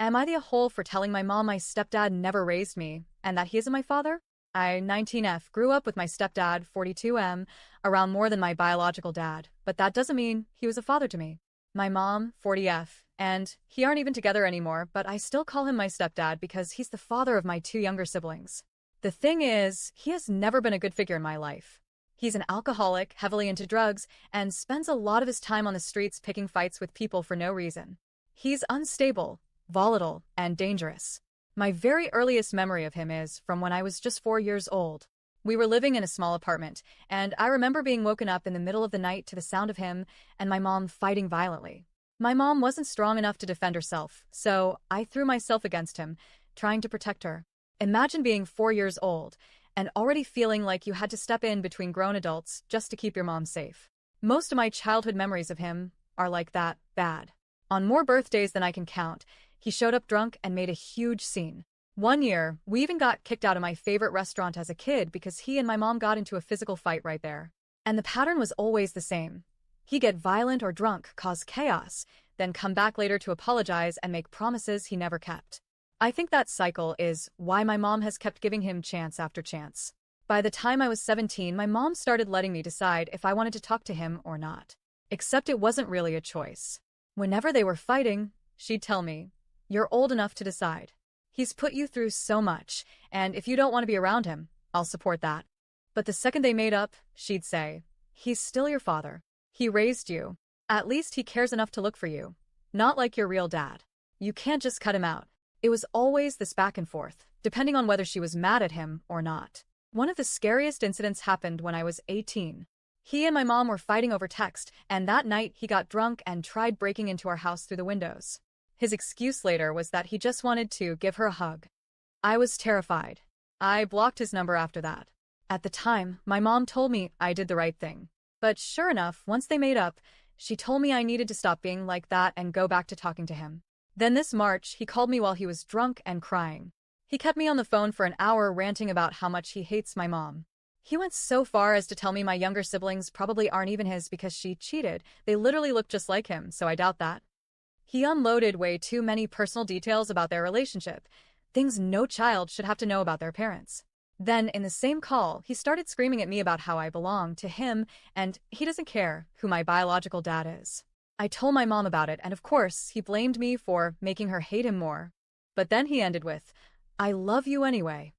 Am I the a-hole for telling my mom my stepdad never raised me and that he isn't my father? I, 19F, grew up with my stepdad, 42M, around more than my biological dad, but that doesn't mean he was a father to me. My mom, 40F, and he aren't even together anymore, but I still call him my stepdad because he's the father of my two younger siblings. The thing is, he has never been a good figure in my life. He's an alcoholic, heavily into drugs, and spends a lot of his time on the streets picking fights with people for no reason. He's unstable, volatile, and dangerous. My very earliest memory of him is from when I was just 4 years old. We were living in a small apartment, and I remember being woken up in the middle of the night to the sound of him and my mom fighting violently. My mom wasn't strong enough to defend herself, so I threw myself against him, trying to protect her. Imagine being 4 years old and already feeling like you had to step in between grown adults just to keep your mom safe. Most of my childhood memories of him are like that, bad. On more birthdays than I can count, he showed up drunk and made a huge scene. One year, we even got kicked out of my favorite restaurant as a kid because he and my mom got into a physical fight right there. And the pattern was always the same. He'd get violent or drunk, cause chaos, then come back later to apologize and make promises he never kept. I think that cycle is why my mom has kept giving him chance after chance. By the time I was 17, my mom started letting me decide if I wanted to talk to him or not. Except it wasn't really a choice. Whenever they were fighting, she'd tell me, "You're old enough to decide. He's put you through so much, and if you don't want to be around him, I'll support that." But the second they made up, she'd say, "He's still your father. He raised you. At least he cares enough to look for you. Not like your real dad. You can't just cut him out." It was always this back and forth, depending on whether she was mad at him or not. One of the scariest incidents happened when I was 18. He and my mom were fighting over text, and that night he got drunk and tried breaking into our house through the windows. His excuse later was that he just wanted to give her a hug. I was terrified. I blocked his number after that. At the time, my mom told me I did the right thing. But sure enough, once they made up, she told me I needed to stop being like that and go back to talking to him. Then this March, he called me while he was drunk and crying. He kept me on the phone for an hour ranting about how much he hates my mom. He went so far as to tell me my younger siblings probably aren't even his because she cheated. They literally look just like him, so I doubt that. He unloaded way too many personal details about their relationship, things no child should have to know about their parents. Then, in the same call, he started screaming at me about how I belong to him and he doesn't care who my biological dad is. I told my mom about it, and of course, he blamed me for making her hate him more. But then he ended with, "I love you anyway."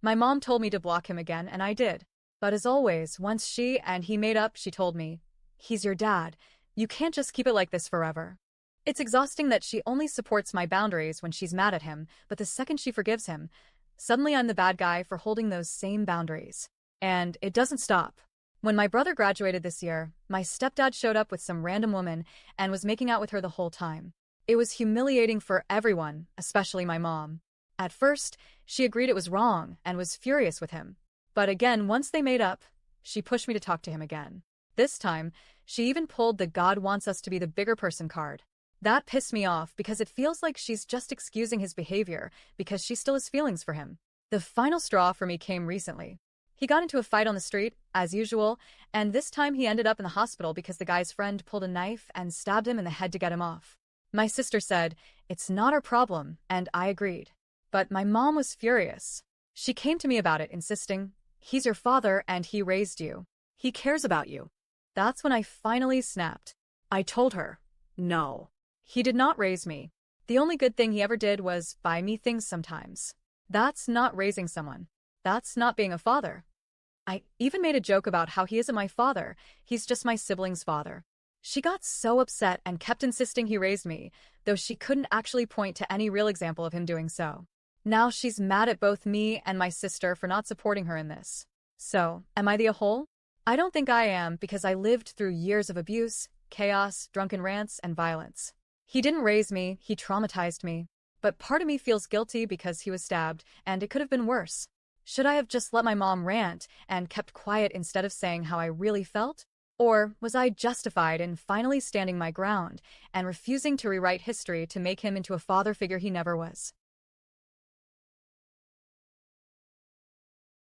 My mom told me to block him again, and I did. But as always, once she and he made up, she told me, "He's your dad. You can't just keep it like this forever." It's exhausting that she only supports my boundaries when she's mad at him, but the second she forgives him, suddenly I'm the bad guy for holding those same boundaries. And it doesn't stop. When my brother graduated this year, my stepdad showed up with some random woman and was making out with her the whole time. It was humiliating for everyone, especially my mom. At first, she agreed it was wrong and was furious with him. But again, once they made up, she pushed me to talk to him again. This time, she even pulled the "God wants us to be the bigger person" card. That pissed me off because it feels like she's just excusing his behavior because she still has feelings for him. The final straw for me came recently. He got into a fight on the street, as usual, and this time he ended up in the hospital because the guy's friend pulled a knife and stabbed him in the head to get him off. My sister said, "It's not our problem," and I agreed. But my mom was furious. She came to me about it, insisting, "He's your father and he raised you. He cares about you." That's when I finally snapped. I told her, "No. He did not raise me. The only good thing he ever did was buy me things sometimes. That's not raising someone. That's not being a father." I even made a joke about how he isn't my father, he's just my sibling's father. She got so upset and kept insisting he raised me, though she couldn't actually point to any real example of him doing so. Now she's mad at both me and my sister for not supporting her in this. So, am I the a-hole? I don't think I am because I lived through years of abuse, chaos, drunken rants, and violence. He didn't raise me, he traumatized me. But part of me feels guilty because he was stabbed, and it could have been worse. Should I have just let my mom rant and kept quiet instead of saying how I really felt? Or was I justified in finally standing my ground and refusing to rewrite history to make him into a father figure he never was?